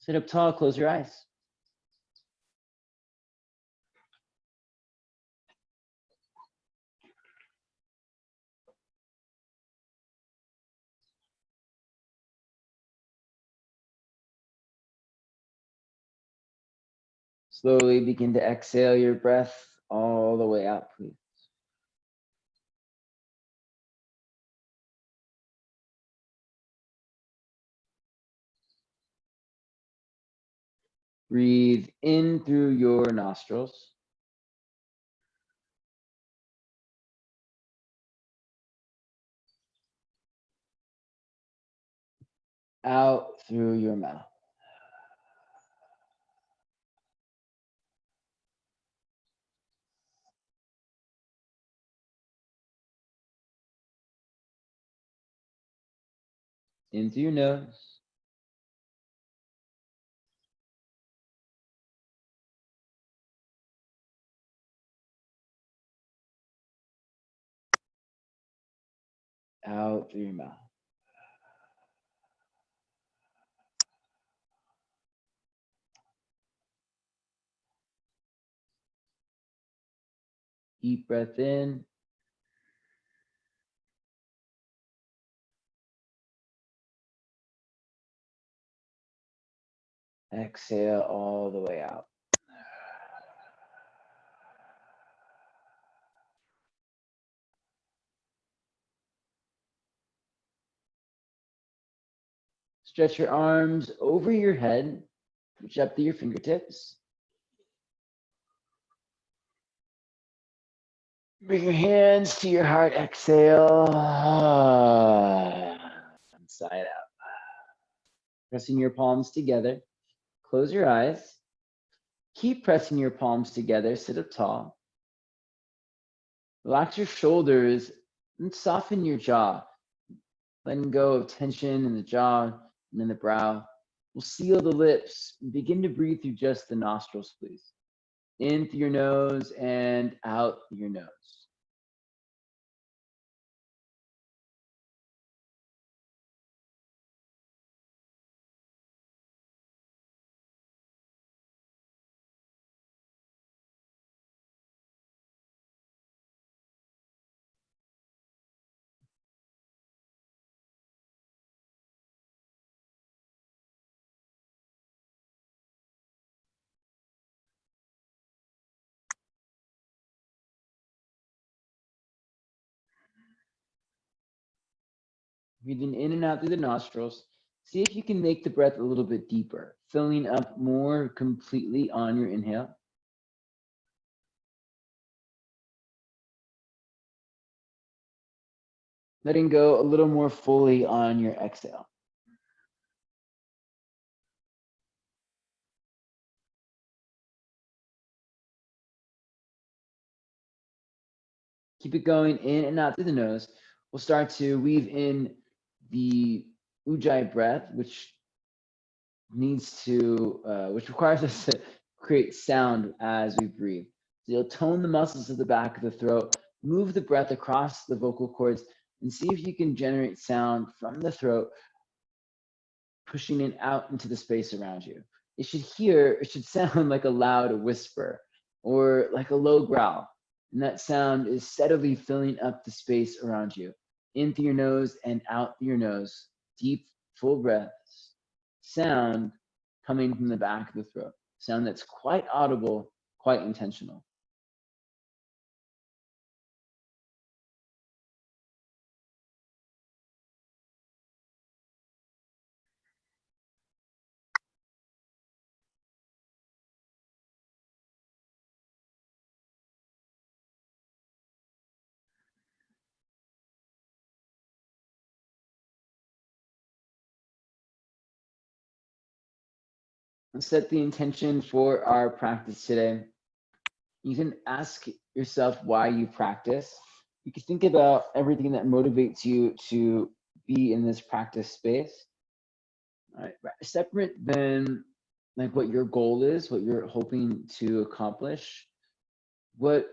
Sit up tall, close your eyes. Slowly begin to exhale your breath all the way out, please. Breathe in through your nostrils. Out through your mouth. In through your nose. Out through your mouth. Deep breath in. Exhale all the way out. Stretch your arms over your head, reach up to your fingertips. Bring your hands to your heart, exhale. Side out. Pressing your palms together. Close your eyes. Keep pressing your palms together, sit up tall. Relax your shoulders and soften your jaw. Letting go of tension in the jaw and in the brow. We'll seal the lips and begin to breathe through just the nostrils, please. In through your nose and out through your nose. Breathing in and out through the nostrils. See if you can make the breath a little bit deeper, filling up more completely on your inhale. Letting go a little more fully on your exhale. Keep it going in and out through the nose. We'll start to weave in the ujjayi breath, which requires us to create sound as we breathe. So you'll tone the muscles of the back of the throat, move the breath across the vocal cords, and see if you can generate sound from the throat, pushing it out into the space around you. It should sound like a loud whisper or like a low growl. And that sound is steadily filling up the space around you. In through your nose and out through your nose. Deep, full breaths. Sound coming from the back of the throat. Sound that's quite audible, quite intentional. Let's set the intention for our practice today. You can ask yourself why you practice. You can think about everything that motivates you to be in this practice space. All right, separate than like what your goal is, what you're hoping to accomplish, what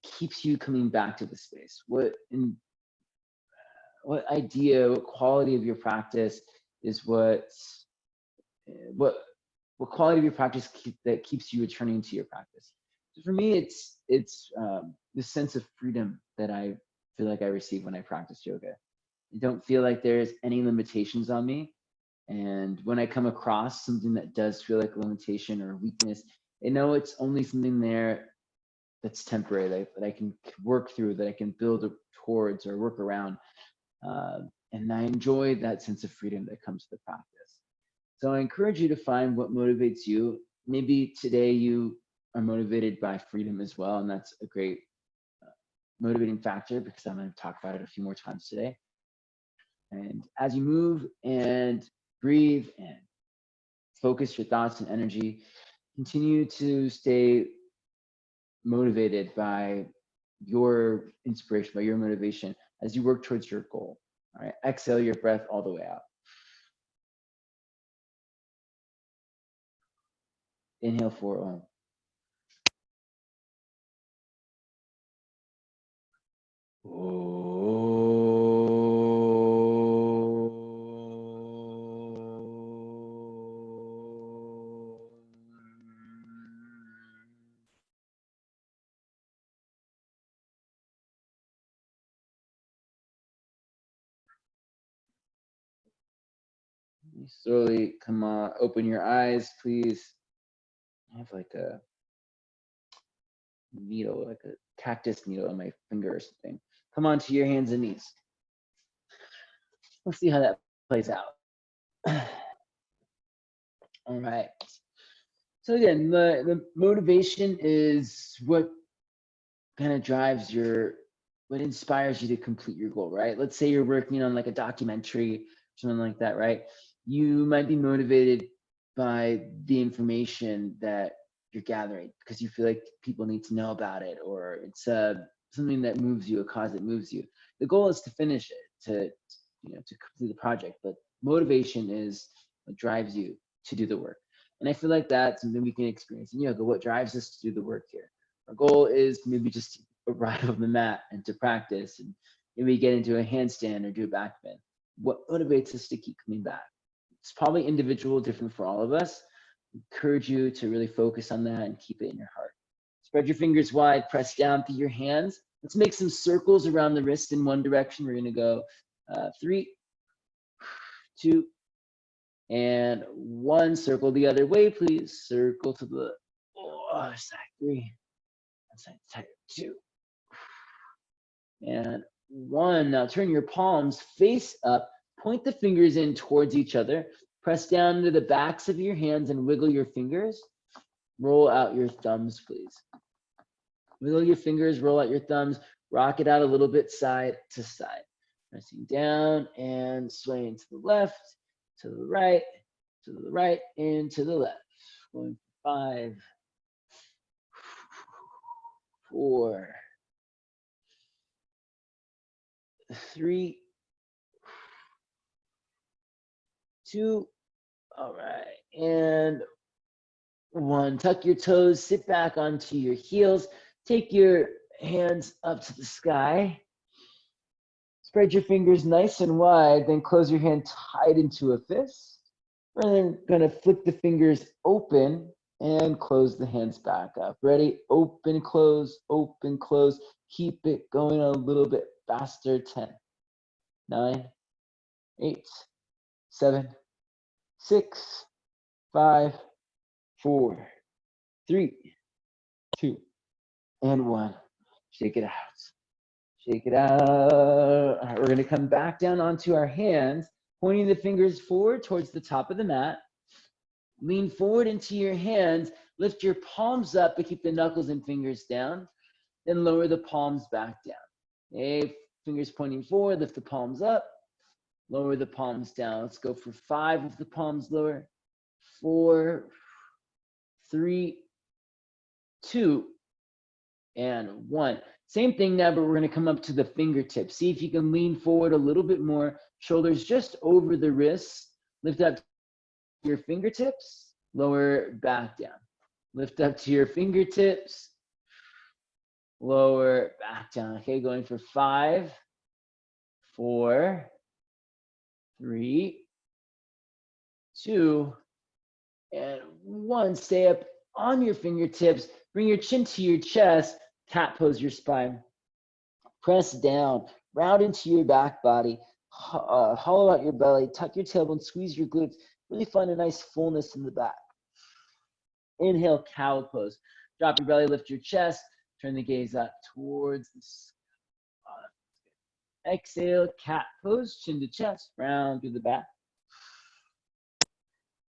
keeps you coming back to the space, what idea, what quality of your practice is what what quality of your practice that keeps you returning to your practice. So for me, it's this sense of freedom that I feel like I receive when I practice yoga. I don't feel like there's any limitations on me. And when I come across something that does feel like a limitation or a weakness, I know it's only something there that's temporary, that I can work through, that I can build towards or work around. And I enjoy that sense of freedom that comes with the practice. So I encourage you to find what motivates you. Maybe today you are motivated by freedom as well, and that's a great motivating factor, because I'm going to talk about it a few more times today. And as you move and breathe and focus your thoughts and energy, continue to stay motivated by your inspiration, by your motivation as you work towards your goal. All right, exhale your breath all the way out. Inhale for Om. Slowly come on, open your eyes, please. I have like a needle, like a cactus needle on my finger or something. Come on to your hands and knees. Let's see how that plays out. All right. So again, the motivation is what kind of drives what inspires you to complete your goal, right? Let's say you're working on like a documentary, something like that, right? You might be motivated by the information that you're gathering because you feel like people need to know about it, or it's something that moves you, a cause that moves you. The goal is to finish it, to complete the project, but motivation is what drives you to do the work. And I feel like that's something we can experience in yoga. What drives us to do the work here? Our goal is maybe just to arrive on the mat and to practice, and maybe get into a handstand or do a back bend. What motivates us to keep coming back? It's probably individual, different for all of us. I encourage you to really focus on that and keep it in your heart. Spread your fingers wide, press down through your hands. Let's make some circles around the wrist in one direction. We're going to go 3, 2, and 1. Circle the other way, please. Circle to the side 3, side 2, and 1. Now turn your palms face up. Point the fingers in towards each other. Press down into the backs of your hands and wiggle your fingers. Roll out your thumbs, please. Wiggle your fingers, roll out your thumbs, rock it out a little bit side to side. Pressing down and swaying to the left, to the right, and to the left. Going 5, 4, 3, 2, all right, and 1. Tuck your toes, sit back onto your heels, take your hands up to the sky. Spread your fingers nice and wide, then close your hand tight into a fist. We're then gonna flick the fingers open and close the hands back up. Ready? Open, close, open, close. Keep it going a little bit faster. 10, 9, 8, 7, 6, 5, 4, 3, 2, and 1. Shake it out. Shake it out. All right, we're going to come back down onto our hands, pointing the fingers forward towards the top of the mat. Lean forward into your hands. Lift your palms up, but keep the knuckles and fingers down. Then lower the palms back down. Okay, fingers pointing forward, lift the palms up, lower the palms down. Let's go for 5 with the palms lower. 4, 3, 2, and 1. Same thing now, but we're going to come up to the fingertips. See if you can lean forward a little bit more. Shoulders just over the wrists. Lift up to your fingertips. Lower back down. Lift up to your fingertips. Lower back down. Okay, going for 5, 4, 3, 2, And 1, stay up on your fingertips. Bring your chin to your chest. Cat pose your spine. Press down, round into your back body. Hollow out your belly. Tuck your tailbone, squeeze your glutes. Really find a nice fullness in the back. Inhale, cow pose. Drop your belly, lift your chest. Turn the gaze up towards the sky. Exhale, cat pose, chin to chest, round through the back.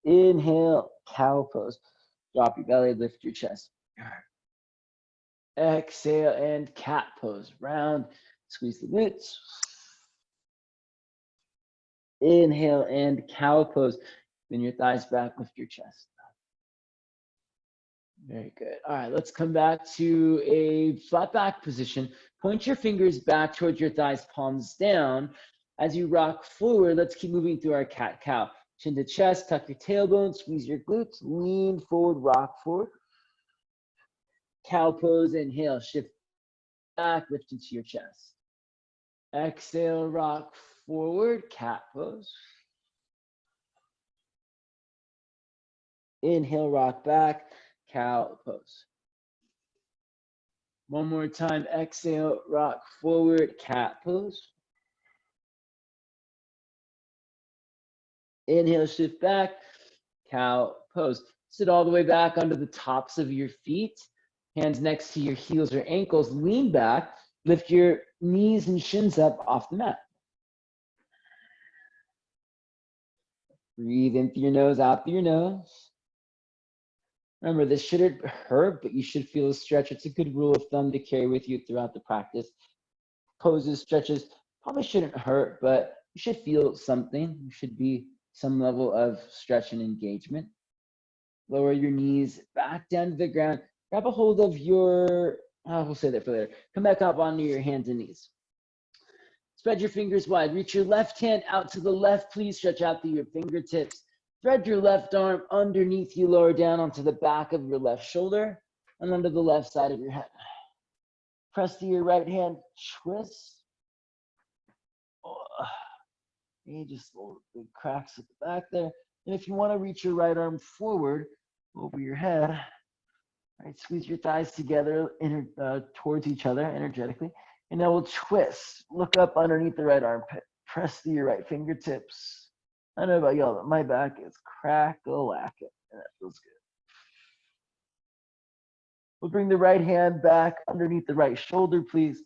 Inhale, cow pose. Drop your belly, lift your chest. Exhale and cat pose. Round, squeeze the glutes. Inhale and cow pose. Bend your thighs back, lift your chest. Very good. All right, let's come back to a flat back position. Point your fingers back towards your thighs, palms down. As you rock forward, let's keep moving through our cat-cow. Chin to chest, tuck your tailbone, squeeze your glutes, lean forward, rock forward. Cow pose, inhale, shift back, lift into your chest. Exhale, rock forward, cat pose. Inhale, rock back, cow pose. One more time, exhale, rock forward, cat pose. Inhale, shift back, cow pose. Sit all the way back onto the tops of your feet. Hands next to your heels or ankles. Lean back, lift your knees and shins up off the mat. Breathe in through your nose, out through your nose. Remember, this shouldn't hurt, but you should feel a stretch. It's a good rule of thumb to carry with you throughout the practice. Poses, stretches, probably shouldn't hurt, but you should feel something. You should be some level of stretch and engagement. Lower your knees back down to the ground. Grab a hold of your, we'll say that for later. Come back up onto your hands and knees. Spread your fingers wide. Reach your left hand out to the left. Please stretch out through your fingertips. Thread your left arm underneath you, lower down onto the back of your left shoulder and under the left side of your head. Press to your right hand, twist. Just little big cracks at the back there. And if you want to reach your right arm forward over your head, right, squeeze your thighs together towards each other energetically. And then we'll twist. Look up underneath the right armpit. Press to your right fingertips. I don't know about y'all, but my back is crack-a-lackin', and that feels good. We'll bring the right hand back underneath the right shoulder, please.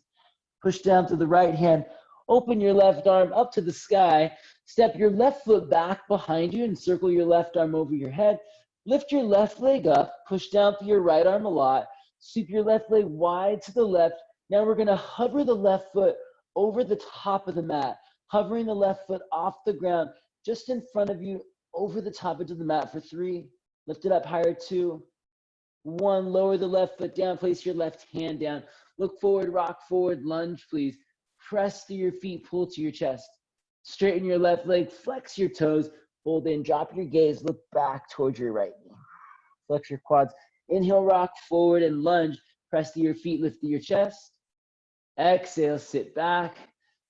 Push down to the right hand. Open your left arm up to the sky. Step your left foot back behind you and circle your left arm over your head. Lift your left leg up. Push down through your right arm a lot. Sweep your left leg wide to the left. Now we're going to hover the left foot over the top of the mat, hovering the left foot off the ground, just in front of you, over the top into the mat for 3. Lift it up higher, 2. 1, lower the left foot down. Place your left hand down. Look forward, rock forward, lunge, please. Press through your feet, pull to your chest. Straighten your left leg, flex your toes, hold in, drop your gaze, look back towards your right knee. Flex your quads. Inhale, rock forward and lunge. Press to your feet, lift to your chest. Exhale, sit back,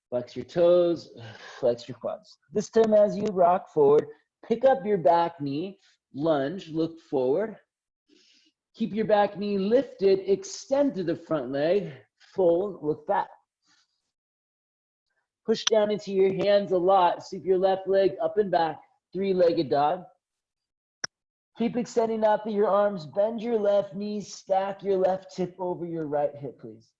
flex your toes, flex your quads. This time as you rock forward, pick up your back knee, lunge, look forward. Keep your back knee lifted, extend to the front leg, fold, look back. Push down into your hands a lot. Sweep your left leg up and back, 3-legged dog. Keep extending out through your arms. Bend your left knee, stack your left hip over your right hip, please.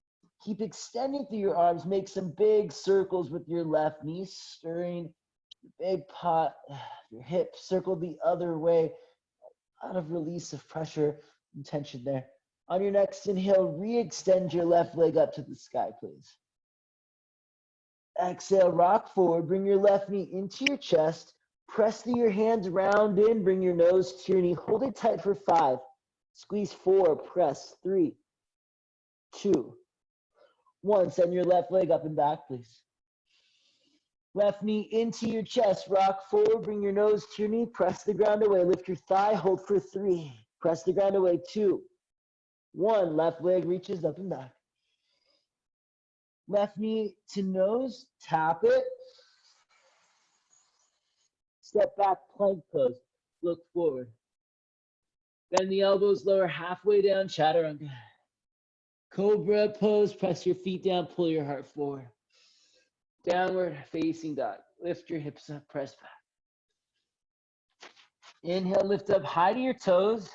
Keep extending through your arms. Make some big circles with your left knee, stirring the big pot, your hip. Circle the other way. A lot of release of pressure and tension there. On your next inhale, re-extend your left leg up to the sky, please. Exhale, rock forward. Bring your left knee into your chest. Press through your hands, round in. Bring your nose to your knee. Hold it tight for 5. Squeeze 4. Press 3, 2, 1. Send your left leg up and back, please. Left knee into your chest. Rock forward. Bring your nose to your knee. Press the ground away. Lift your thigh. Hold for 3. Press the ground away. 2, 1. Left leg reaches up and back. Left knee to nose. Tap it. Step back, plank pose. Look forward. Bend the elbows, lower halfway down, chaturanga. Cobra pose, press your feet down, pull your heart forward. Downward facing dog. Lift your hips up, press back. Inhale, lift up high to your toes.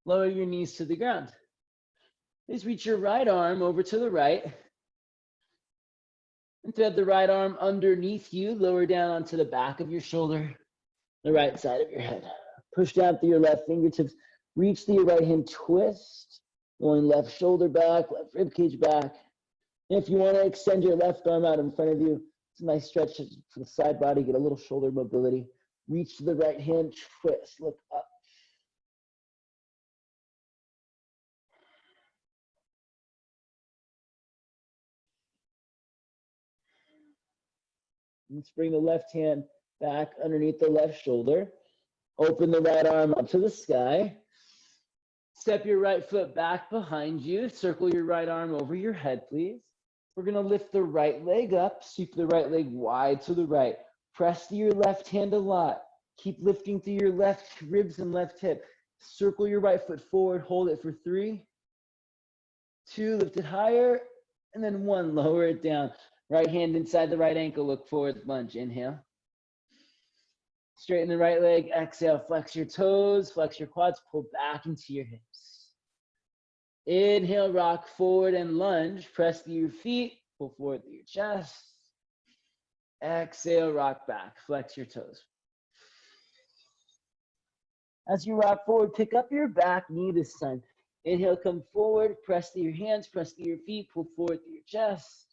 Lower your knees to the ground. Please reach your right arm over to the right. And thread the right arm underneath you. Lower down onto the back of your shoulder, the right side of your head. Push down through your left fingertips. Reach through your right hand, twist. Going left shoulder back, left rib cage back. And if you want to extend your left arm out in front of you, it's a nice stretch for the side body, get a little shoulder mobility. Reach to the right hand, twist, look up. Let's bring the left hand back underneath the left shoulder. Open the right arm up to the sky. Step your right foot back behind you. Circle your right arm over your head, please. We're going to lift the right leg up. Sweep the right leg wide to the right. Press to your left hand a lot. Keep lifting through your left ribs and left hip. Circle your right foot forward. Hold it for 3, 2, lift it higher, and then 1, lower it down. Right hand inside the right ankle, look forward, lunge. Inhale. Straighten the right leg. Exhale, flex your toes, flex your quads, pull back into your hips. Inhale, rock forward and lunge. Press through your feet, pull forward through your chest. Exhale, rock back, flex your toes. As you rock forward, pick up your back knee this time. Inhale, come forward, press through your hands, press through your feet, pull forward through your chest.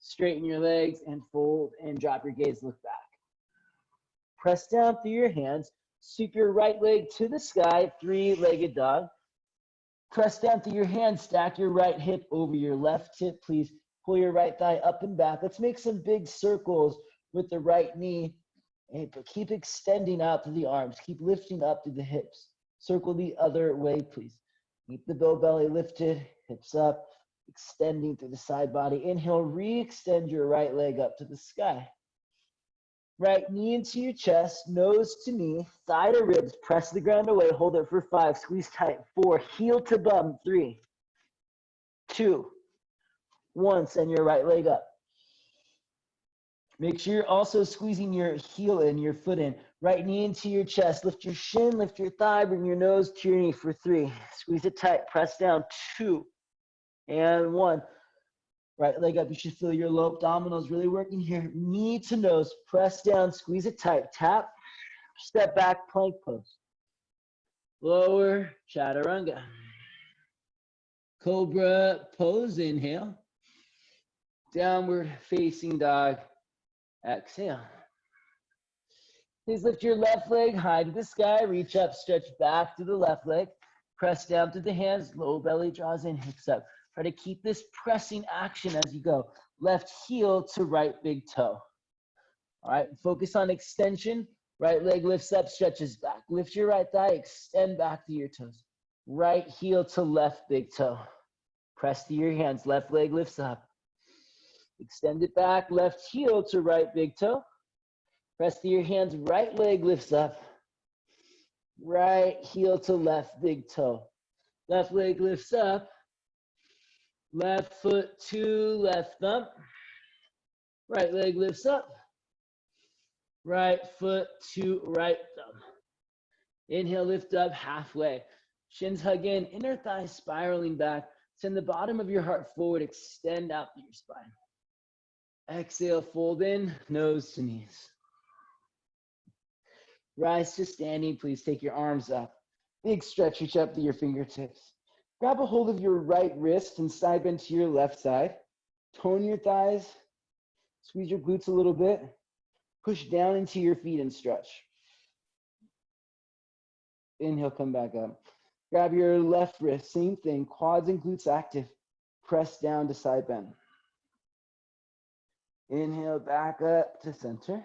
Straighten your legs and fold and drop your gaze, look back. Press down through your hands, sweep your right leg to the sky, 3-legged dog. Press down through your hands, stack your right hip over your left hip, please. Pull your right thigh up and back. Let's make some big circles with the right knee. But keep extending out through the arms. Keep lifting up through the hips. Circle the other way, please. Keep the bow belly lifted, hips up, extending through the side body. Inhale, re-extend your right leg up to the sky. Right knee into your chest, nose to knee, thigh to ribs. Press the ground away. Hold it for 5. Squeeze tight. 4. Heel to bum. 3, 2, 1. Send your right leg up. Make sure you're also squeezing your heel in, your foot in. Right knee into your chest. Lift your shin, lift your thigh, bring your nose to your knee for 3. Squeeze it tight. Press down. 2 and 1. Right leg up. You should feel your low abdominals really working here. Knee to nose. Press down. Squeeze it tight. Tap. Step back. Plank pose. Lower chaturanga. Cobra pose. Inhale. Downward facing dog. Exhale. Please lift your left leg high to the sky. Reach up, stretch back to the left leg. Press down to the hands. Low belly draws in, hips up. Try to keep this pressing action as you go. Left heel to right big toe. All right, focus on extension. Right leg lifts up, stretches back. Lift your right thigh, extend back to your toes. Right heel to left big toe. Press to your hands. Left leg lifts up. Extend it back, left heel to right big toe. Press to your hands, right leg lifts up. Right heel to left big toe. Left leg lifts up. Left foot to left thumb. Right leg lifts up. Right foot to right thumb. Inhale, lift up halfway. Shins hug in, inner thighs spiraling back. Send the bottom of your heart forward, extend out through your spine. Exhale, fold in, nose to knees. Rise to standing, please take your arms up. Big stretch, reach up to your fingertips. Grab a hold of your right wrist and side bend to your left side. Tone your thighs. Squeeze your glutes a little bit. Push down into your feet and stretch. Inhale, come back up. Grab your left wrist, same thing, quads and glutes active. Press down to side bend. Inhale, back up to center.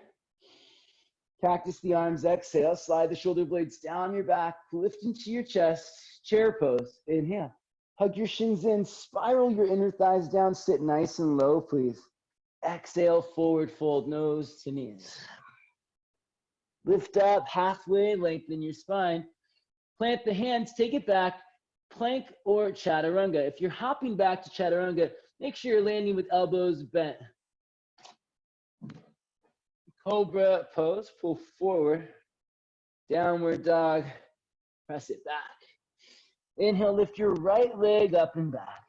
Cactus the arms, exhale. Slide the shoulder blades down your back. Lift into your chest. Chair pose. Inhale. Hug your shins in. Spiral your inner thighs down. Sit nice and low, please. Exhale, forward fold, nose to knees. Lift up halfway, lengthen your spine. Plant the hands, take it back, plank or chaturanga. If you're hopping back to chaturanga, make sure you're landing with elbows bent. Cobra pose, pull forward, downward dog, press it back. Inhale, lift your right leg up and back.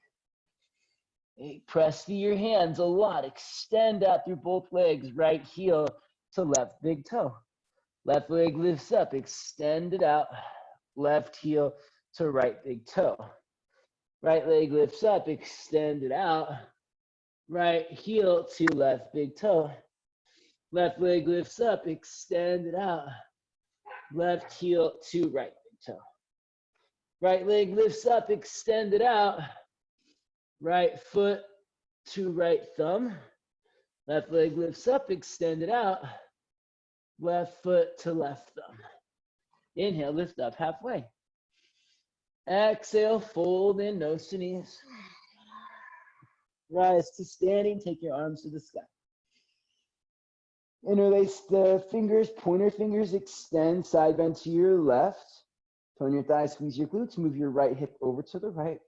Press through your hands a lot. Extend out through both legs, right heel to left big toe. Left leg lifts up, extend it out. Left heel to right big toe. Right leg lifts up, extend it out. Right heel to left big toe. Left leg lifts up, extend it out. Left heel to right big toe. Right leg lifts up, extend it out. Right foot to right thumb. Left leg lifts up, extend it out. Left foot to left thumb. Inhale, lift up halfway. Exhale, fold in, nose to knees. Rise to standing, take your arms to the sky. Interlace the fingers, pointer fingers, extend, side bend to your left. Tone your thighs, squeeze your glutes, move your right hip over to the right.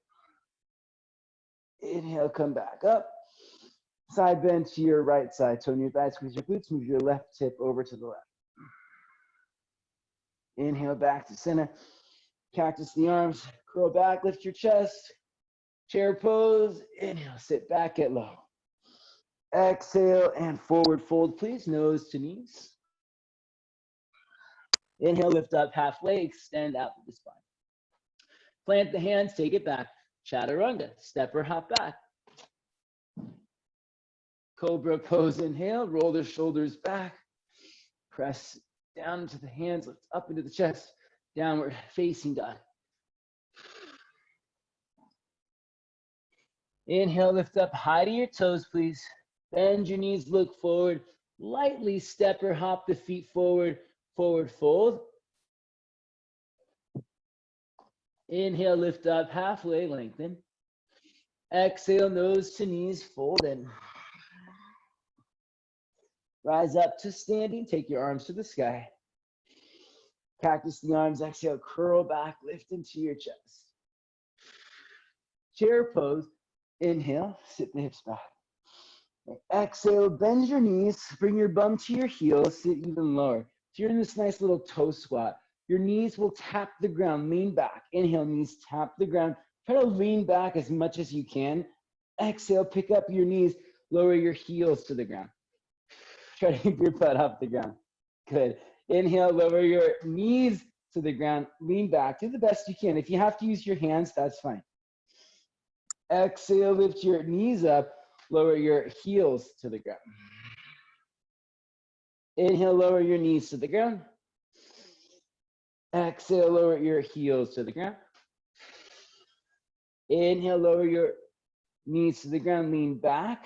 Inhale, come back up. Side bend to your right side. Tone your thighs, squeeze your glutes, move your left hip over to the left. Inhale, back to center. Cactus the arms, curl back, lift your chest. Chair pose. Inhale, sit back, get low. Exhale and forward fold, please. Nose to knees. Inhale, lift up halfway, extend out to the spine. Plant the hands, take it back. Chaturanga, step or hop back. Cobra pose, inhale, roll the shoulders back. Press down into the hands, lift up into the chest. Downward facing dog. Inhale, lift up high to your toes, please. Bend your knees, look forward. Lightly step or hop the feet forward, forward fold. Inhale, lift up halfway, lengthen. Exhale, nose to knees, fold in. Rise up to standing, take your arms to the sky. Cactus the arms, exhale, curl back, lift into your chest. Chair pose, inhale, sit the hips back. Exhale, bend your knees, bring your bum to your heels, sit even lower. So you're in this nice little toe squat. Your knees will tap the ground, lean back. Inhale, knees tap the ground. Try to lean back as much as you can. Exhale, pick up your knees, lower your heels to the ground. Try to keep your butt off the ground. Good. Inhale, lower your knees to the ground, lean back. Do the best you can. If you have to use your hands, that's fine. Exhale, lift your knees up, lower your heels to the ground. Inhale, lower your knees to the ground. Exhale, lower your heels to the ground. Inhale, lower your knees to the ground, lean back.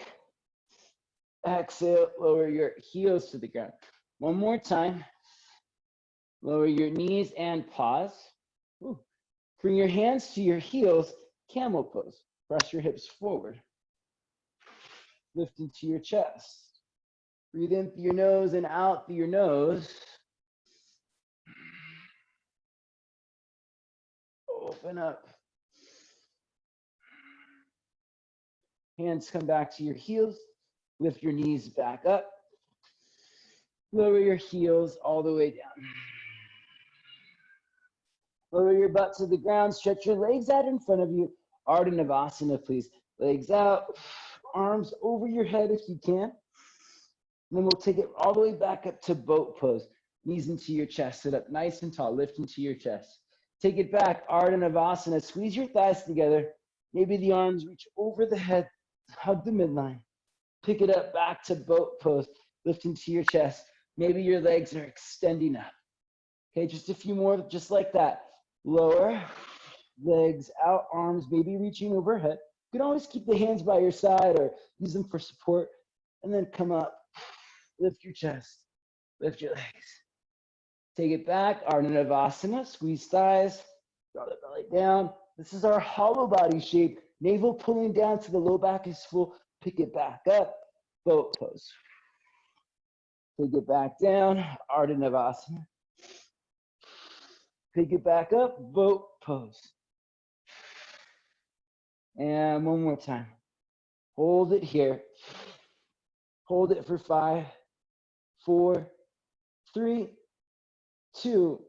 Exhale, lower your heels to the ground. One more time. Lower your knees and pause. Ooh. Bring your hands to your heels, camel pose. Press your hips forward. Lift into your chest. Breathe in through your nose and out through your nose. Open up. Hands come back to your heels. Lift your knees back up. Lower your heels all the way down. Lower your butt to the ground. Stretch your legs out in front of you. Ardha Navasana, please. Legs out. Arms over your head if you can. And then we'll take it all the way back up to boat pose. Knees into your chest. Sit up nice and tall. Lift into your chest. Take it back. Ardha Navasana. Squeeze your thighs together. Maybe the arms reach over the head. Hug the midline. Pick it up back to boat pose. Lift into your chest. Maybe your legs are extending up. Okay, just a few more, just like that. Lower, legs out, arms maybe reaching overhead. You can always keep the hands by your side or use them for support. And then come up, lift your chest, lift your legs. Take it back, Ardha Navasana, squeeze thighs, draw the belly down. This is our hollow body shape. Navel pulling down to the low back is full. Pick it back up, boat pose. Take it back down, Ardha Navasana. Pick it back up, boat pose. And one more time. Hold it here. Hold it for 5, 4, 3, 2,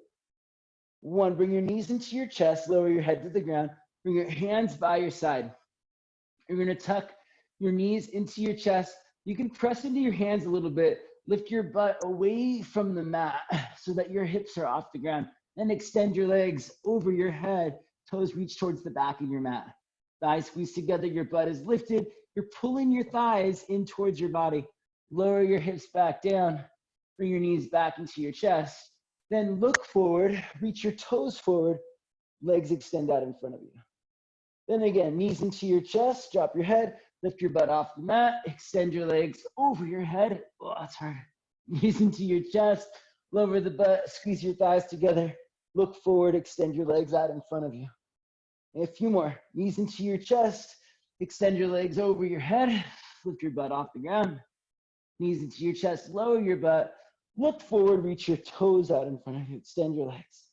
1. Bring your knees into your chest, lower your head to the ground. Bring your hands by your side. You're gonna tuck your knees into your chest. You can press into your hands a little bit. Lift your butt away from the mat so that your hips are off the ground. Then extend your legs over your head. Toes reach towards the back of your mat. Thighs squeeze together, your butt is lifted. You're pulling your thighs in towards your body. Lower your hips back down. Bring your knees back into your chest. Then look forward, reach your toes forward, legs extend out in front of you. Then again, knees into your chest, drop your head, lift your butt off the mat, extend your legs over your head. Oh, that's hard. Knees into your chest, lower the butt, squeeze your thighs together, look forward, extend your legs out in front of you. And a few more. Knees into your chest, extend your legs over your head, lift your butt off the ground. Knees into your chest, lower your butt, look forward, reach your toes out in front of you, extend your legs.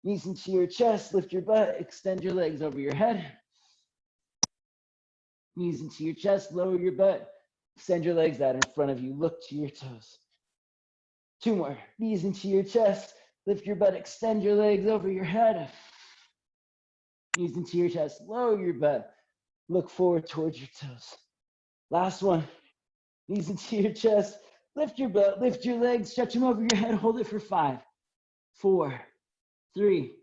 Knees into your chest, lift your butt, extend your legs over your head. Knees into your chest, lower your butt, extend your legs out in front of you, look to your toes. 2 more. Knees into your chest, lift your butt, extend your legs over your head. Knees into your chest, lower your butt, look forward towards your toes. Last one. Knees into your chest, lift your butt, lift your legs, stretch them over your head, hold it for 5, 4, 3,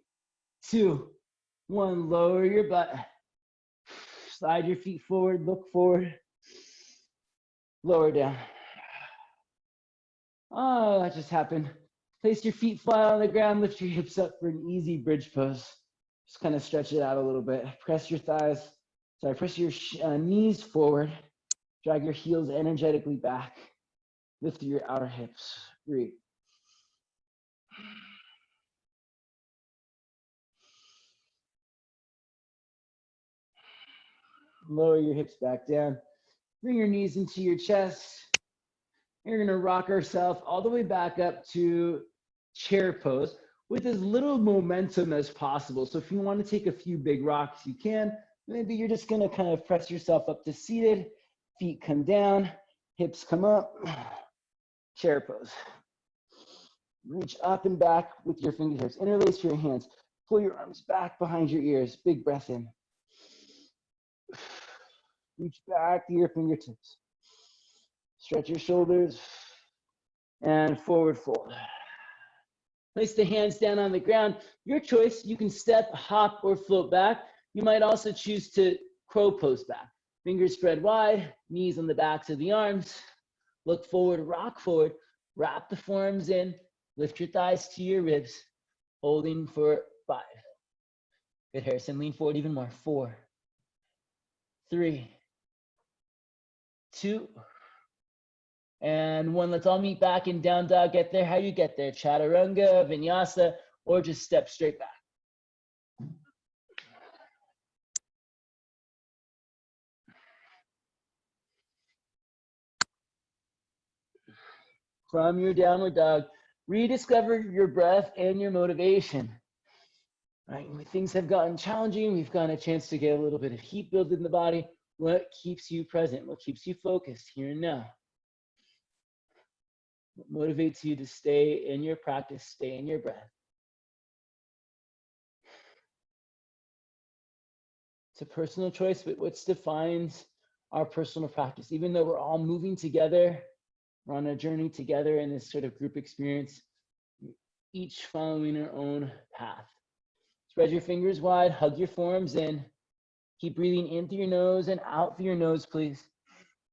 2, 1. Lower your butt. Slide your feet forward, look forward. Lower down. Oh, that just happened. Place your feet flat on the ground, lift your hips up for an easy bridge pose. Just kind of stretch it out a little bit. Press your knees forward. Drag your heels energetically back. Lift your outer hips. 3. Lower your hips back down. Bring your knees into your chest. You're gonna rock ourselves all the way back up to chair pose with as little momentum as possible. So if you want to take a few big rocks, you can. Maybe you're just gonna kind of press yourself up to seated. Feet come down, hips come up. Chair pose. Reach up and back with your fingertips. Interlace your hands. Pull your arms back behind your ears. Big breath in. Reach back to your fingertips. Stretch your shoulders and forward fold. Place the hands down on the ground. Your choice. You can step, hop, or float back. You might also choose to crow pose back. Fingers spread wide, knees on the backs of the arms. Look forward, rock forward. Wrap the forearms in. Lift your thighs to your ribs. Holding for 5. Good, Harrison. Lean forward even more. 4, 3, 2, and 1. Let's all meet back in down dog. Get there. How you get there? Chaturanga, vinyasa, or just step straight back. From your downward dog, rediscover your breath and your motivation. Right? When things have gotten challenging, we've gotten a chance to get a little bit of heat built in the body. What keeps you present? What keeps you focused here and now? What motivates you to stay in your practice, stay in your breath? It's a personal choice, but what defines our personal practice? Even though we're all moving together, we're on a journey together in this sort of group experience, each following our own path. Spread your fingers wide, hug your forearms in. Keep breathing in through your nose and out through your nose, please.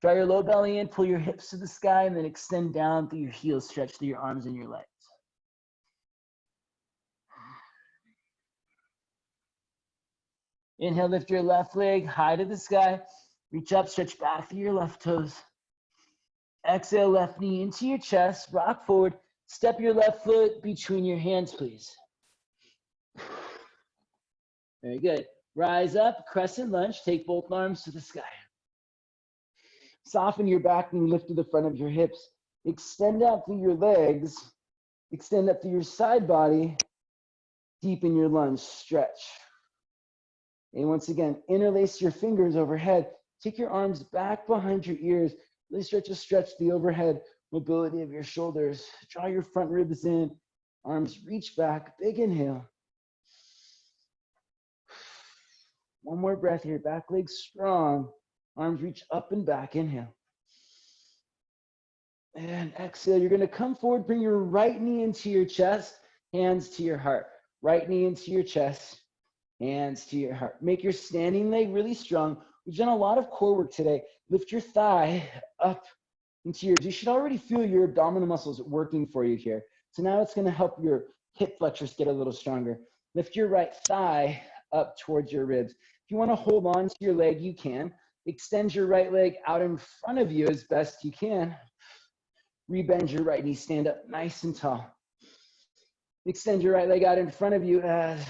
Draw your low belly in, pull your hips to the sky, and then extend down through your heels, stretch through your arms and your legs. Inhale, lift your left leg high to the sky. Reach up, stretch back through your left toes. Exhale, left knee into your chest, rock forward. Step your left foot between your hands, please. Very good. Rise up, crescent lunge. Take both arms to the sky. Soften your back knee, lift to the front of your hips. Extend out through your legs. Extend up through your side body. Deepen your lunge, stretch. And once again, interlace your fingers overhead. Take your arms back behind your ears. Really stretch the overhead mobility of your shoulders. Draw your front ribs in. Arms reach back. Big inhale. One more breath here. Back legs strong. Arms reach up and back. Inhale. And exhale. You're going to come forward. Bring your right knee into your chest. Hands to your heart. Right knee into your chest. Hands to your heart. Make your standing leg really strong. We've done a lot of core work today. Lift your thigh up into your, you should already feel your abdominal muscles working for you here. So now it's going to help your hip flexors get a little stronger. Lift your right thigh up towards your ribs. If you want to hold on to your leg, you can. Extend your right leg out in front of you as best you can. Rebend your right knee, stand up nice and tall. Extend your right leg out in front of you as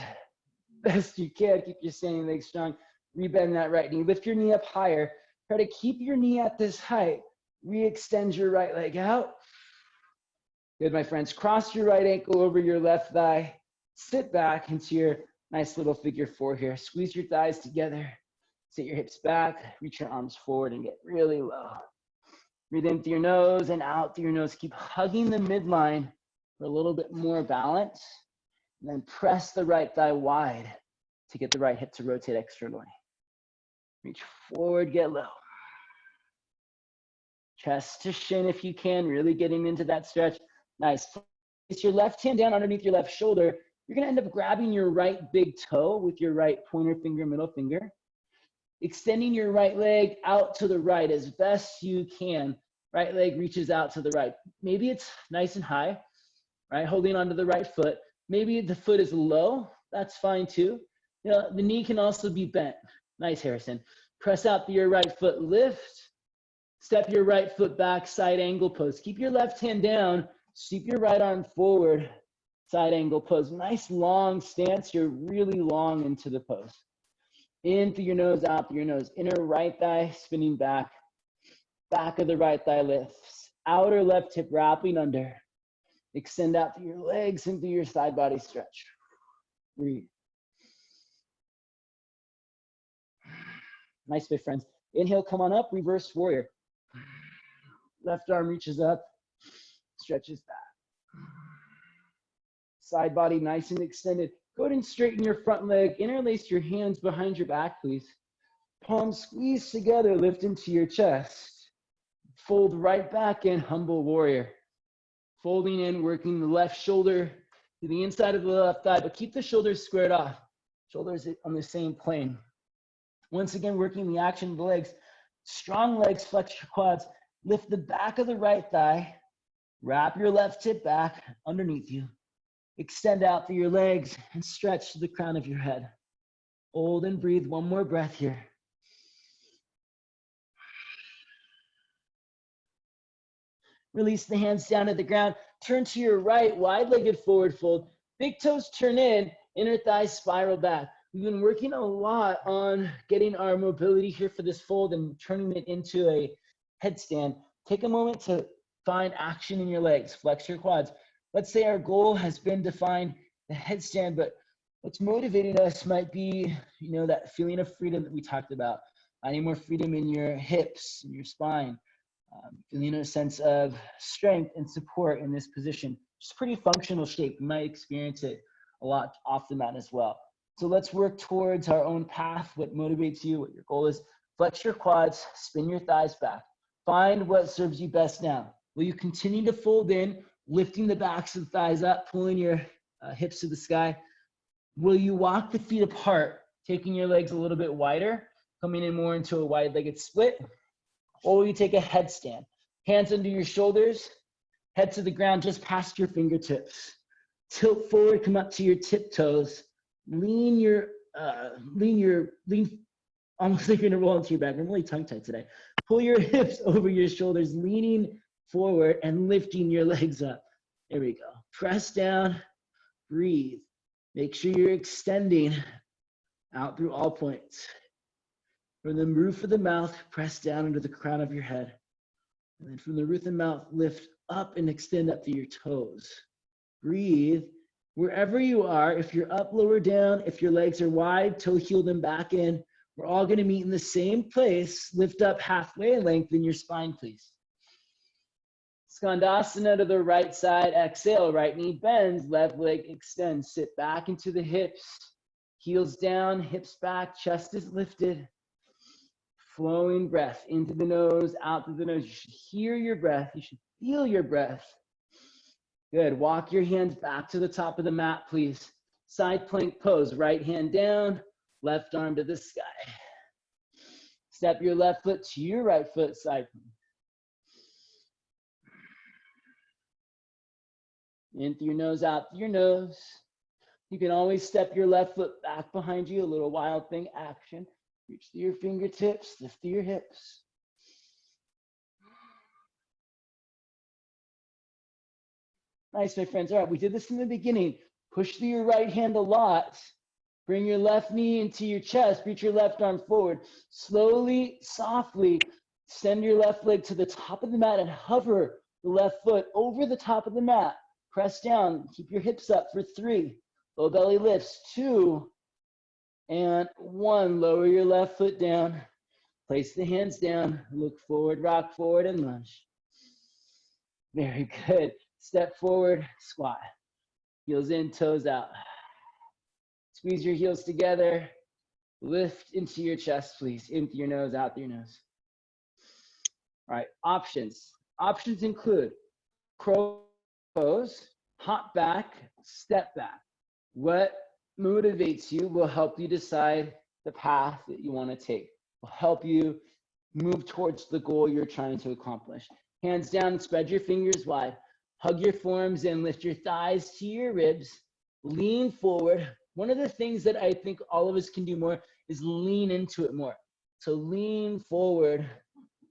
best you can. Keep your standing leg strong. Rebend that right knee. Lift your knee up higher. Try to keep your knee at this height. Re-extend your right leg out. Good, my friends. Cross your right ankle over your left thigh. Sit back into your nice little figure four here. Squeeze your thighs together. Sit your hips back. Reach your arms forward and get really low. Breathe in through your nose and out through your nose. Keep hugging the midline for a little bit more balance. And then press the right thigh wide to get the right hip to rotate externally. Reach forward, get low. Chest to shin if you can, really getting into that stretch. Nice. Place your left hand down underneath your left shoulder. You're gonna end up grabbing your right big toe with your right pointer finger, middle finger. Extending your right leg out to the right as best you can. Right leg reaches out to the right. Maybe it's nice and high, right? Holding onto the right foot. Maybe the foot is low, that's fine too. You know, the knee can also be bent. Nice, Harrison. Press out through your right foot, lift. Step your right foot back, side angle pose. Keep your left hand down, sweep your right arm forward, side angle pose. Nice long stance here, really long into the pose. In through your nose, out through your nose. Inner right thigh spinning back. Back of the right thigh lifts. Outer left hip wrapping under. Extend out through your legs and through your side body stretch. Breathe. Nice, my friends. Inhale, come on up, reverse warrior. Left arm reaches up, stretches back. Side body nice and extended. Go ahead and straighten your front leg. Interlace your hands behind your back, please. Palms squeeze together, lift into your chest. Fold right back in, humble warrior. Folding in, working the left shoulder to the inside of the left thigh, but keep the shoulders squared off. Shoulders on the same plane. Once again, working the action of the legs. Strong legs, flex your quads. Lift the back of the right thigh. Wrap your left hip back underneath you. Extend out through your legs and stretch to the crown of your head. Hold and breathe. One more breath here. Release the hands down to the ground. Turn to your right, wide-legged forward fold. Big toes turn in, inner thighs spiral back. We've been working a lot on getting our mobility here for this fold and turning it into a headstand. Take a moment to find action in your legs. Flex your quads. Let's say our goal has been to find the headstand, but what's motivating us might be, you know, that feeling of freedom that we talked about. Finding more freedom in your hips, in your spine. Feeling a sense of strength and support in this position. It's a pretty functional shape. You might experience it a lot off the mat as well. So let's work towards our own path, what motivates you, what your goal is. Flex your quads, spin your thighs back. Find what serves you best now. Will you continue to fold in, lifting the backs of the thighs up, pulling your hips to the sky? Will you walk the feet apart, taking your legs a little bit wider, coming in more into a wide-legged split? Or will you take a headstand? Hands under your shoulders, head to the ground just past your fingertips. Tilt forward, come up to your tiptoes. Lean, almost like you're gonna roll into your back. I'm really tongue-tied today. Pull your hips over your shoulders, leaning forward and lifting your legs up. There we go. Press down, breathe. Make sure you're extending out through all points. From the roof of the mouth, press down into the crown of your head. And then from the roof of the mouth, lift up and extend up to your toes. Breathe Wherever you are, if you're up, lower, down, if your legs are wide, toe heel them back in. We're all going to meet in the same place. Lift up halfway and lengthen your spine, please. Skandasana to the right side. Exhale, right knee bends, left leg extends. Sit back into the hips. Heels down, hips back, chest is lifted. Flowing breath into the nose, out through the nose. You should hear your breath. You should feel your breath. Good. Walk your hands back to the top of the mat, please. Side plank pose. Right hand down, left arm to the sky. Step your left foot to your right foot, side plank. In through your nose, out through your nose. You can always step your left foot back behind you, a little wild thing action. Reach through your fingertips, lift through your hips. Nice, my friends. All right, we did this in the beginning. Push through your right hand a lot. Bring your left knee into your chest. Reach your left arm forward. Slowly, softly, send your left leg to the top of the mat and hover the left foot over the top of the mat. Press down. Keep your hips up for 3. Low belly lifts. 2 and 1. Lower your left foot down. Place the hands down. Look forward, rock forward, and lunge. Very good. Step forward, squat. Heels in, toes out. Squeeze your heels together. Lift into your chest, please. In through your nose, out through your nose. All right, options. Options include crow pose, hop back, step back. What motivates you will help you decide the path that you want to take. Will help you move towards the goal you're trying to accomplish. Hands down, spread your fingers wide. Hug your forearms in, lift your thighs to your ribs. Lean forward. One of the things that I think all of us can do more is lean into it more. So lean forward.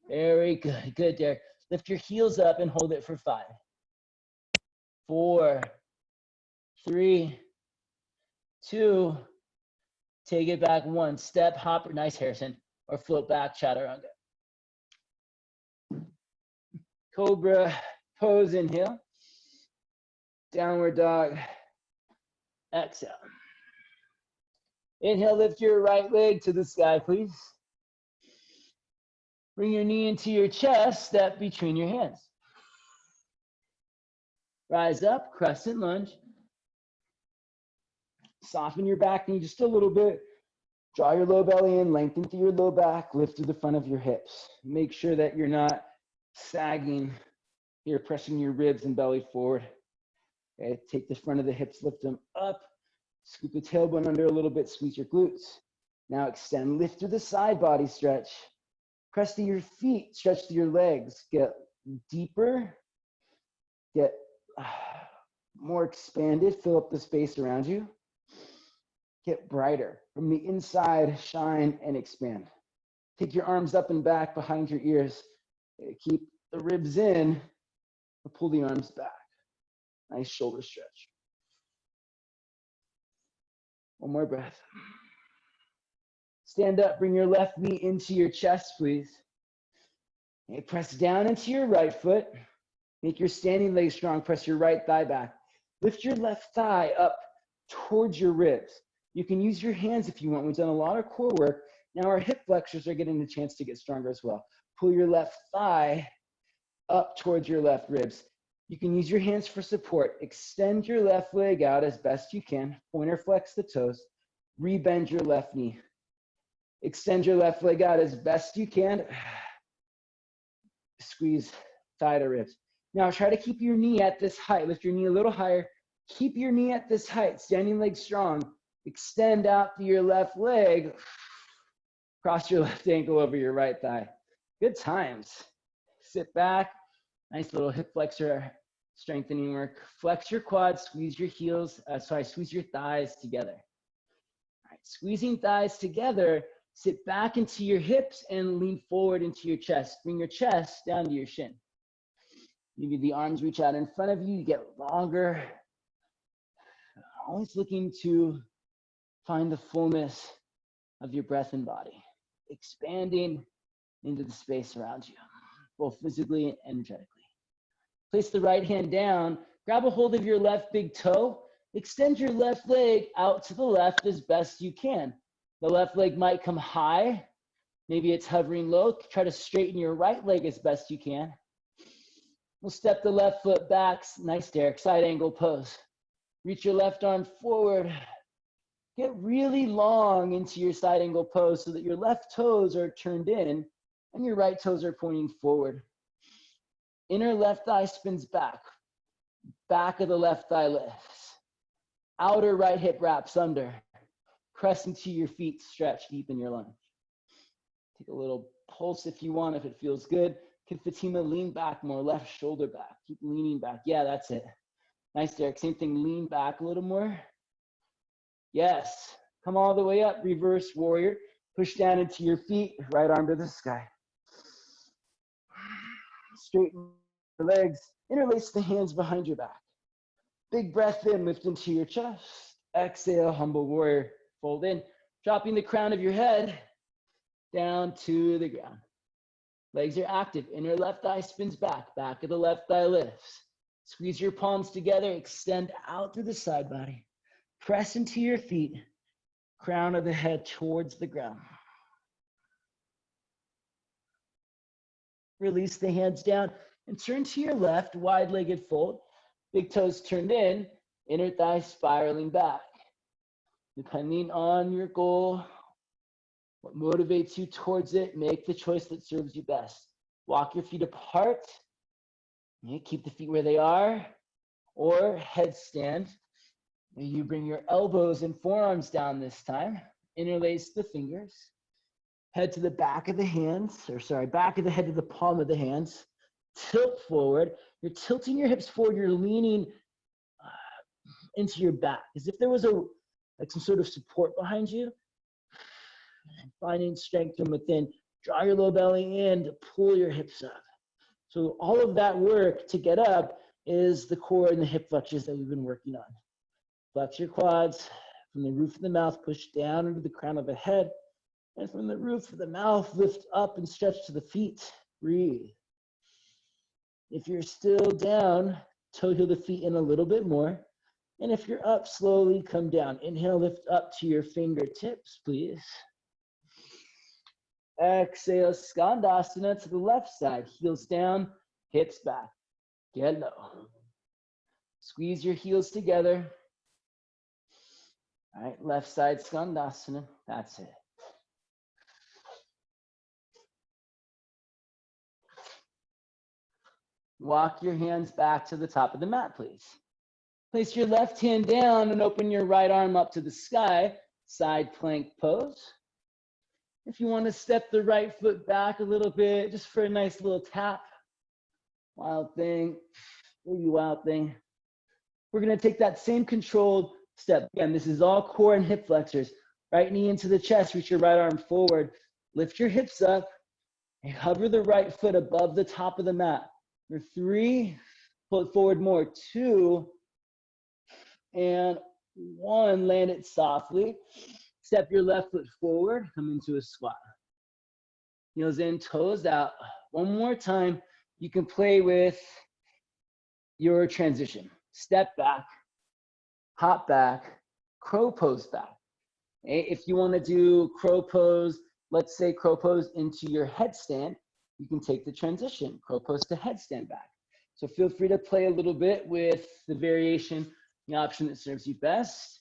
Very good. Good, Derek. Lift your heels up and hold it for 5, 4, 3, 2. Take it back 1. Step, hop, nice, Harrison. Or float back, chaturanga. Cobra pose, inhale. Downward dog. Exhale. Inhale, lift your right leg to the sky, please. Bring your knee into your chest, step between your hands. Rise up, crescent lunge. Soften your back knee just a little bit. Draw your low belly in, lengthen through your low back, lift through the front of your hips. Make sure that you're not sagging. You're pressing your ribs and belly forward. Okay, take the front of the hips, lift them up. Scoop the tailbone under a little bit, squeeze your glutes. Now extend, lift through the side body stretch. Press to your feet, stretch to your legs. Get deeper, get more expanded, fill up the space around you. Get brighter. From the inside, shine and expand. Take your arms up and back behind your ears. Keep the ribs in, but pull the arms back. Nice shoulder stretch. One more breath. Stand up, bring your left knee into your chest, please. Okay, press down into your right foot. Make your standing leg strong. Press your right thigh back. Lift your left thigh up towards your ribs. You can use your hands if you want. We've done a lot of core work. Now our hip flexors are getting the chance to get stronger as well. Pull your left thigh up towards your left ribs. You can use your hands for support. Extend your left leg out as best you can. Pointer flex the toes. Rebend your left knee. Extend your left leg out as best you can. Squeeze thigh to ribs. Now try to keep your knee at this height. Lift your knee a little higher. Keep your knee at this height. Standing leg strong. Extend out to your left leg. Cross your left ankle over your right thigh. Good times. Sit back. Nice little hip flexor strengthening work. Flex your quads, squeeze your heels, squeeze your thighs together. All right, squeezing thighs together, sit back into your hips and lean forward into your chest. Bring your chest down to your shin. Maybe the arms reach out in front of you, you get longer. Always looking to find the fullness of your breath and body, expanding into the space around you, both physically and energetically. Place the right hand down, grab a hold of your left big toe, Extend your left leg out to the left as best you can. The left leg might come high. Maybe it's hovering low. Try to straighten your right leg as best you can. We'll step the left foot back. Nice, Derek. Side angle pose. Reach your left arm forward. Get really long into your side angle pose so that your left toes are turned in and your right toes are pointing forward. Inner left thigh spins back. Back of the left thigh lifts. Outer right hip wraps under. Press into your feet, stretch deep in your lunge. Take a little pulse if you want, if it feels good. Can Fatima lean back more, left shoulder back. Keep leaning back. Yeah, that's it. Nice, Derek. Same thing, lean back a little more. Yes. Come all the way up, reverse warrior. Push down into your feet, right arm to the sky. Straighten your legs. Interlace the hands behind your back. Big breath in, lift into your chest. Exhale, humble warrior. Fold in, dropping the crown of your head down to the ground. Legs are active. Inner left thigh spins back. Back of the left thigh lifts. Squeeze your palms together. Extend out through the side body. Press into your feet. Crown of the head towards the ground. Release the hands down and turn to your left, wide-legged fold. Big toes turned in. Inner thigh spiraling back. Depending on your goal, what motivates you towards it, make the choice that serves you best. Walk your feet apart. Keep the feet where they are, or headstand. You bring your elbows and forearms down this time. Interlace the fingers. Head to the back of the hands, back of the head to the palm of the hands. Tilt forward. You're tilting your hips forward. You're leaning into your back as if there was some sort of support behind you. Finding strength from within. Draw your low belly in to pull your hips up. So all of that work to get up is the core and the hip flexors that we've been working on. Flex your quads. From the roof of the mouth, push down into the crown of the head. And from the roof of the mouth, lift up and stretch to the feet. Breathe. If you're still down, toe heel the feet in a little bit more. And if you're up, slowly come down. Inhale, lift up to your fingertips, please. Exhale, Skandasana to the left side. Heels down, hips back. Get low. Squeeze your heels together. All right, left side Skandasana. That's it. Walk your hands back to the top of the mat, please. Place your left hand down and open your right arm up to the sky. Side plank pose. If you want to step the right foot back a little bit, just for a nice little tap. Wild thing. Ooh, you wild thing. We're going to take that same controlled step. Again, this is all core and hip flexors. Right knee into the chest, reach your right arm forward. Lift your hips up and hover the right foot above the top of the mat. For 3, pull it forward more. 2, and 1. Land it softly. Step your left foot forward, come into a squat. Heels in, toes out. One more time. You can play with your transition. Step back, hop back, crow pose back. Okay? If you want to do crow pose, let's say crow pose into your headstand, you can take the transition, crow pose to headstand back. So feel free to play a little bit with the variation, the option that serves you best.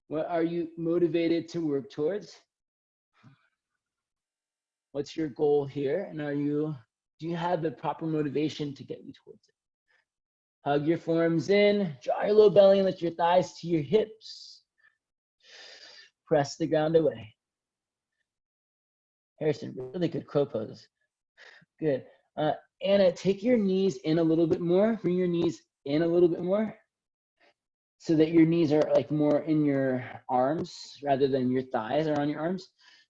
What are you motivated to work towards? What's your goal here? And do you have the proper motivation to get you towards it? Hug your forearms in, draw your low belly and lift your thighs to your hips. Press the ground away. Harrison, really good crow pose. Good. Anna, take your knees in a little bit more. Bring your knees in a little bit more so that your knees are like more in your arms rather than your thighs are on your arms.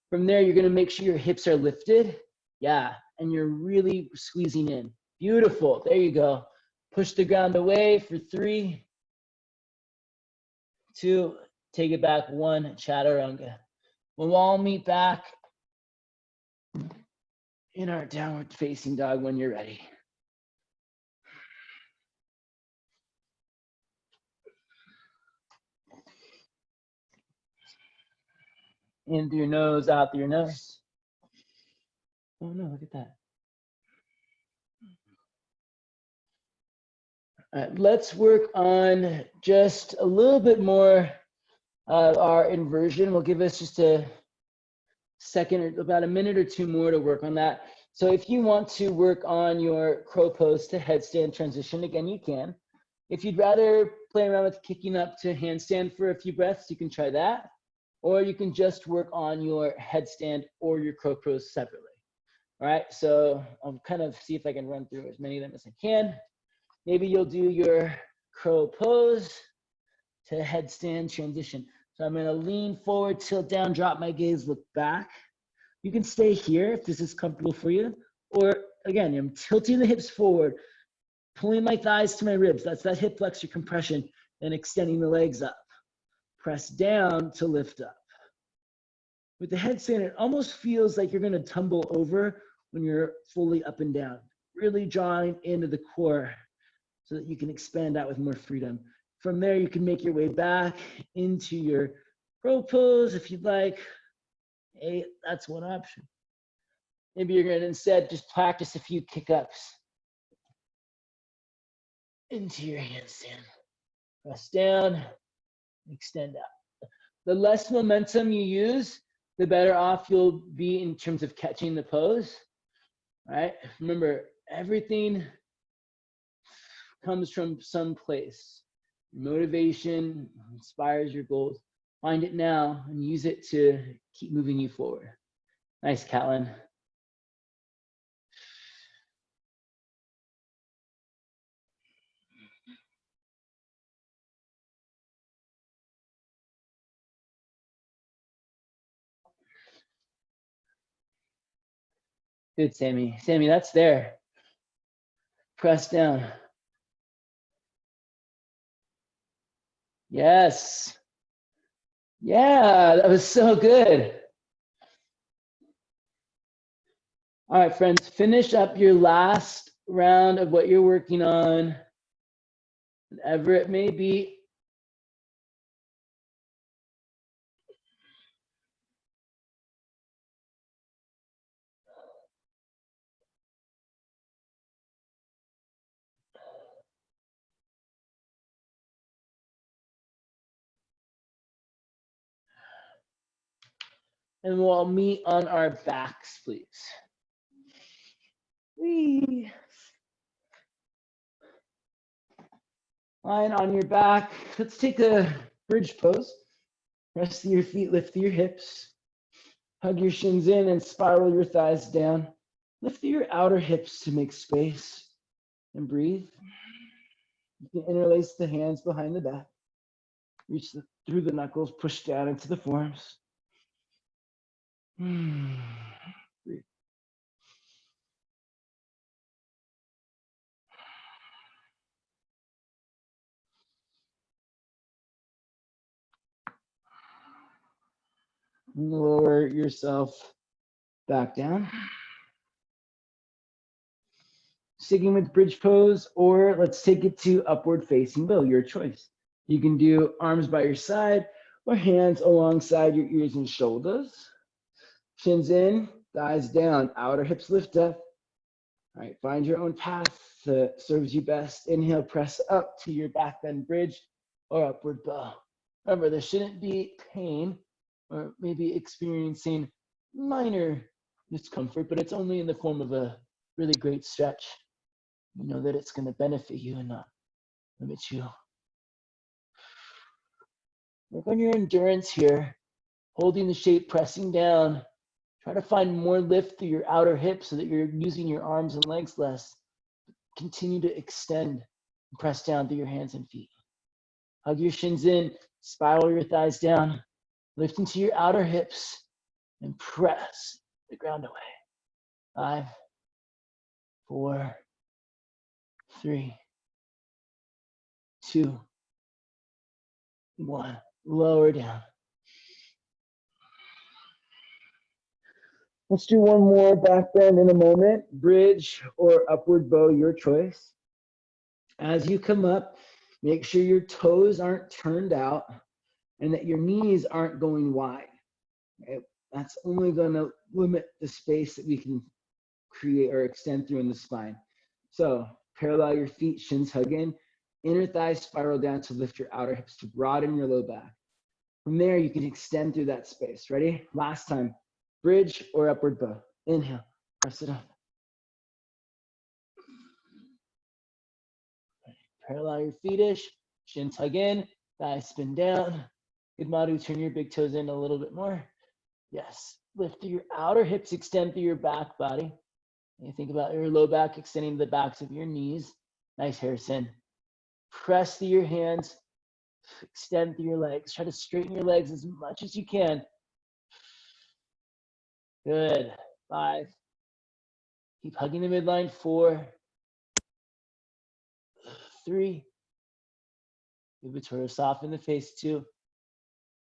From there, you're going to make sure your hips are lifted. Yeah, and you're really squeezing in. Beautiful. There you go. Push the ground away for 3, 2, take it back. 1, chaturanga. We'll all meet back in our downward facing dog when you're ready. In through your nose, out through your nose. Oh no, look at that. All right, let's work on just a little bit more of our inversion. Will give us just a second or about a minute or two more to work on that. So if you want to work on your crow pose to headstand transition, again, you can. If you'd rather play around with kicking up to handstand for a few breaths, you can try that. Or you can just work on your headstand or your crow pose separately. All right, so I'll kind of see if I can run through as many of them as I can. Maybe you'll do your crow pose to headstand transition. So I'm gonna lean forward, tilt down, drop my gaze, look back. You can stay here if this is comfortable for you. Or again, I'm tilting the hips forward, pulling my thighs to my ribs. That's that hip flexor compression, and extending the legs up. Press down to lift up. With the headstand, it almost feels like you're gonna tumble over when you're fully up and down. Really drawing into the core so that you can expand out with more freedom. From there, you can make your way back into your crow pose if you'd like. Hey, that's one option. Maybe you're gonna instead just practice a few kick-ups into your handstand. Press down, extend up. The less momentum you use, the better off you'll be in terms of catching the pose, right? Remember, everything comes from some place. Motivation inspires your goals. Find it now and use it to keep moving you forward. Nice, Catlin. Good, Sammy. Sammy, that's there. Press down. Yes. Yeah, that was so good. All right, friends, finish up your last round of what you're working on, whatever it may be. And we'll meet on our backs, please. Whee. Lying on your back. Let's take a bridge pose. Rest through your feet, lift through your hips. Hug your shins in and spiral your thighs down. Lift through your outer hips to make space and breathe. You can interlace the hands behind the back. Reach through the knuckles, push down into the forearms. Breathe. Lower yourself back down. Sticking with bridge pose, or let's take it to upward facing bow, your choice. You can do arms by your side or hands alongside your ears and shoulders. Shins in, thighs down, outer hips lift up. All right, find your own path that serves you best. Inhale, press up to your back bend bridge or upward bow. Remember, there shouldn't be pain or maybe experiencing minor discomfort, but it's only in the form of a really great stretch. You know that it's going to benefit you and not limit you. Work on your endurance here, holding the shape, pressing down. Try to find more lift through your outer hips so that you're using your arms and legs less. Continue to extend and press down through your hands and feet. Hug your shins in, spiral your thighs down, lift into your outer hips, and press the ground away. 5, 4, 3, 2, 1. Lower down. Let's do one more back bend in a moment. Bridge or upward bow, your choice. As you come up, make sure your toes aren't turned out and that your knees aren't going wide. Right? That's only going to limit the space that we can create or extend through in the spine. So parallel your feet, shins hug in, inner thighs spiral down to lift your outer hips to broaden your low back. From there, you can extend through that space. Ready? Last time. Bridge or upward bow. Inhale, press it up. Parallel your feet-ish, shins hug in, thighs spin down. Good, Madhu, turn your big toes in a little bit more. Yes, lift through your outer hips, extend through your back body. And you think about your low back extending to the backs of your knees. Nice, Harrison. Press through your hands, extend through your legs. Try to straighten your legs as much as you can. Good, 5. Keep hugging the midline, 4, 3. Give Victoria soften the face, 2.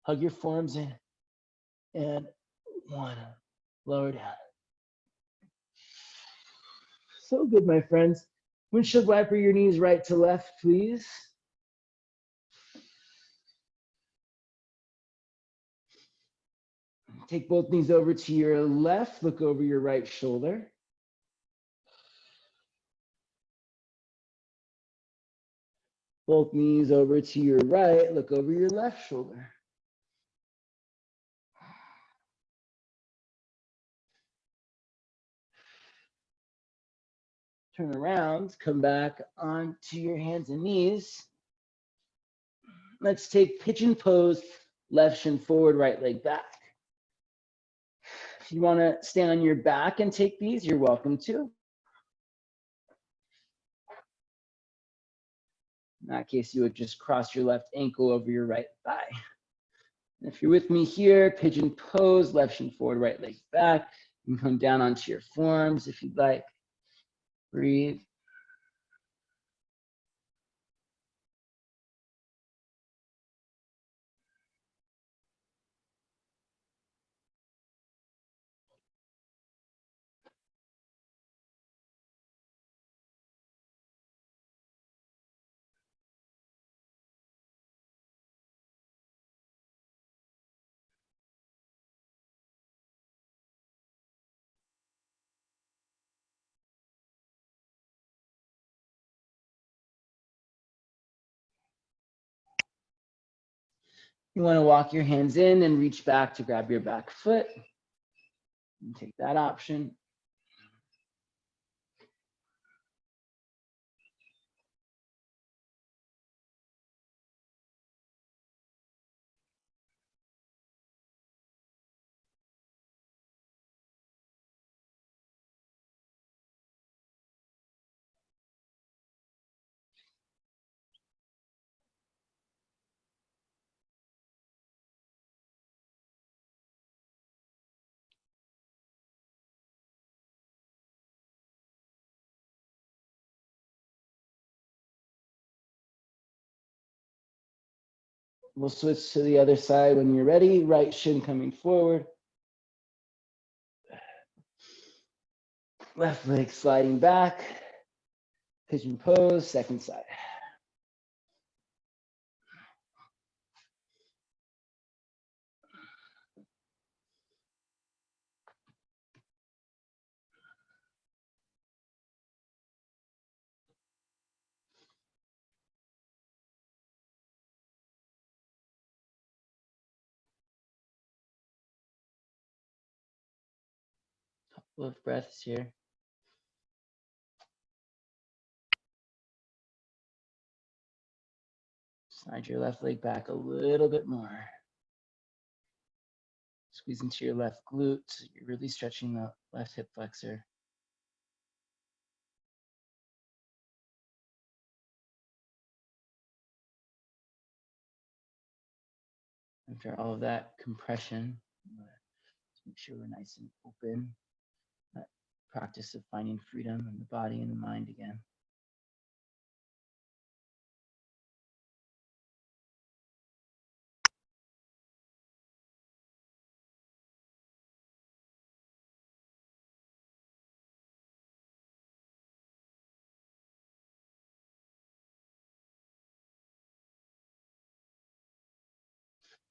Hug your forearms in, and 1. Lower down. So good, my friends. Windshield wiper your knees right to left, please. Take both knees over to your left. Look over your right shoulder. Both knees over to your right. Look over your left shoulder. Turn around, come back onto your hands and knees. Let's take pigeon pose, left shin forward, right leg back. If you want to stay on your back and take these, you're welcome to. In that case, you would just cross your left ankle over your right thigh. And if you're with me here, pigeon pose, left shin forward, right leg back. You can come down onto your forearms if you'd like. Breathe. You want to walk your hands in and reach back to grab your back foot. And take that option. We'll switch to the other side when you're ready. Right shin coming forward. Left leg sliding back. Pigeon pose, second side. Couple of breaths here. Slide your left leg back a little bit more. Squeeze into your left glute. You're really stretching the left hip flexor. After all of that compression, make sure we're nice and open. That practice of finding freedom in the body and the mind again.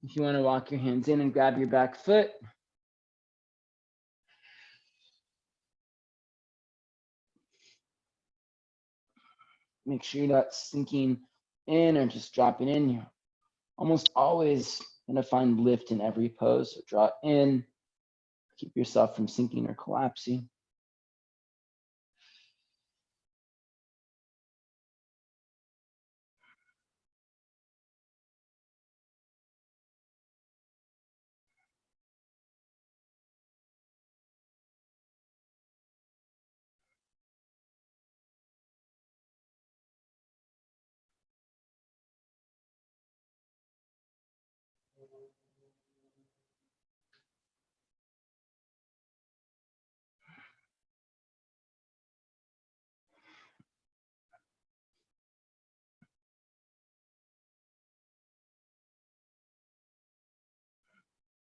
If you want to walk your hands in and grab your back foot, make sure you're not sinking in or just dropping in. You're almost always going to find lift in every pose. So draw in, keep yourself from sinking or collapsing.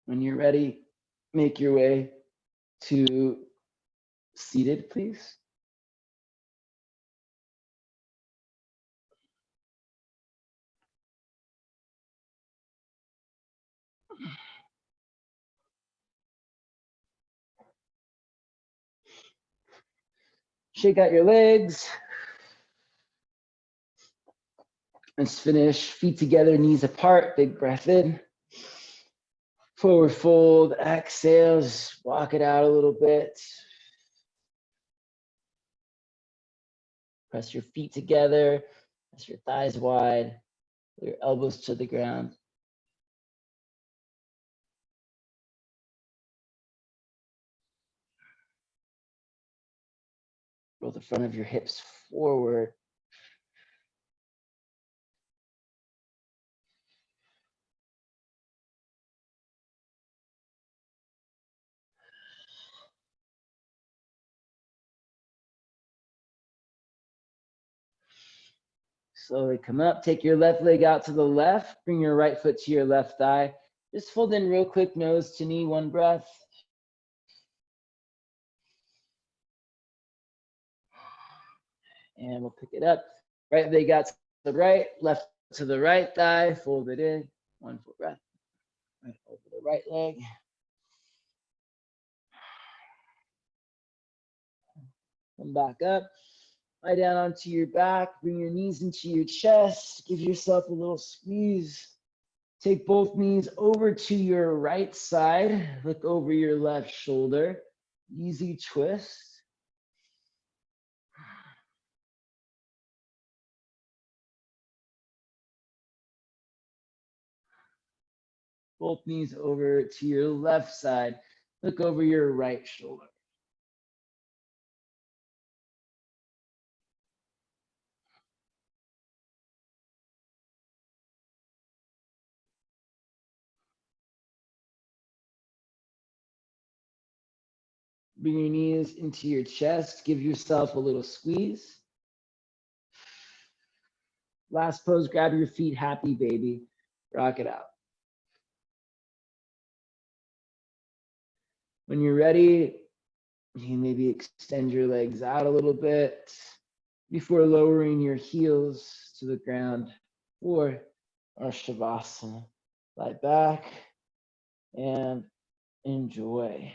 When you're ready, make your way to seated, please. Shake out your legs. Let's finish. Feet together, knees apart. Big breath in. Forward fold. Exhale. Just walk it out a little bit. Press your feet together. Press your thighs wide. Your elbows to the ground. Roll the front of your hips forward. Slowly come up. Take your left leg out to the left. Bring your right foot to your left thigh. Just fold in real quick, nose to knee, one breath. And we'll pick it up. Right leg out to the right, left to the right thigh. Fold it in. One full breath. Right over the right leg. Come back up. Lie down onto your back. Bring your knees into your chest. Give yourself a little squeeze. Take both knees over to your right side. Look over your left shoulder. Easy twist. Both knees over to your left side. Look over your right shoulder. Bring your knees into your chest. Give yourself a little squeeze. Last pose, grab your feet, happy baby. Rock it out. When you're ready, you can maybe extend your legs out a little bit before lowering your heels to the ground for our Shavasana. Lie back and enjoy.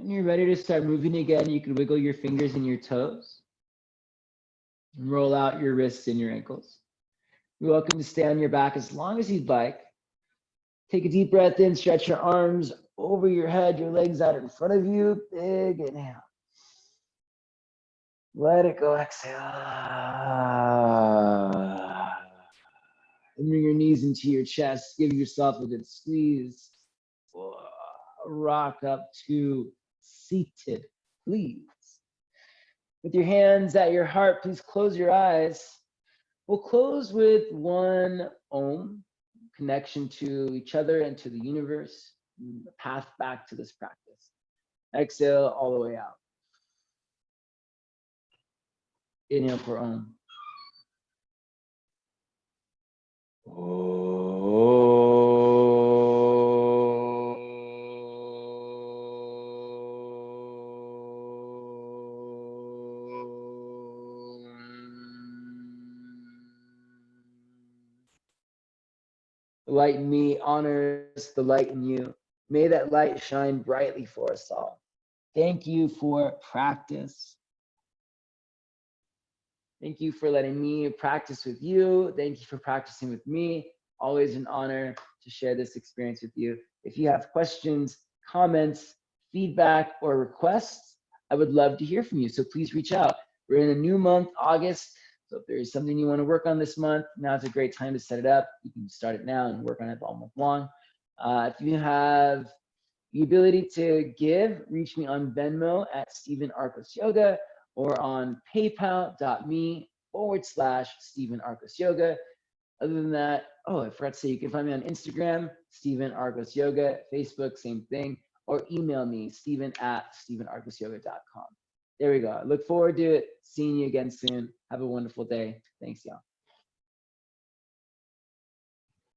When you're ready to start moving again, you can wiggle your fingers and your toes and roll out your wrists and your ankles. You're welcome to stay on your back as long as you'd like. Take a deep breath in, stretch your arms over your head, your legs out in front of you. Big inhale. Let it go, exhale. And bring your knees into your chest. Give yourself a good squeeze. Rock up to seated, please. With your hands at your heart, please close your eyes. We'll close with one Om, connection to each other and to the universe, the path back to this practice. Exhale all the way out. Inhale for Om. The light in me honors the light in you. May that light shine brightly for us all. Thank you for practice. Thank you for letting me practice with you. Thank you for practicing with me. Always an honor to share this experience with you. If you have questions, comments, feedback, or requests, I would love to hear from you. So please reach out. We're in a new month, August. So if there's something you want to work on this month, now's a great time to set it up. You can start it now and work on it all month long. If you have the ability to give, reach me on Venmo at Stephen Arcos Yoga or on paypal.me/Stephen Arcos Yoga. Other than that, I forgot to say, you can find me on Instagram, Stephen Arcos Yoga, Facebook, same thing, or email me, Stephen@StephenArcosYoga.com. There we go. I look forward to seeing you again soon. Have a wonderful day. Thanks, y'all.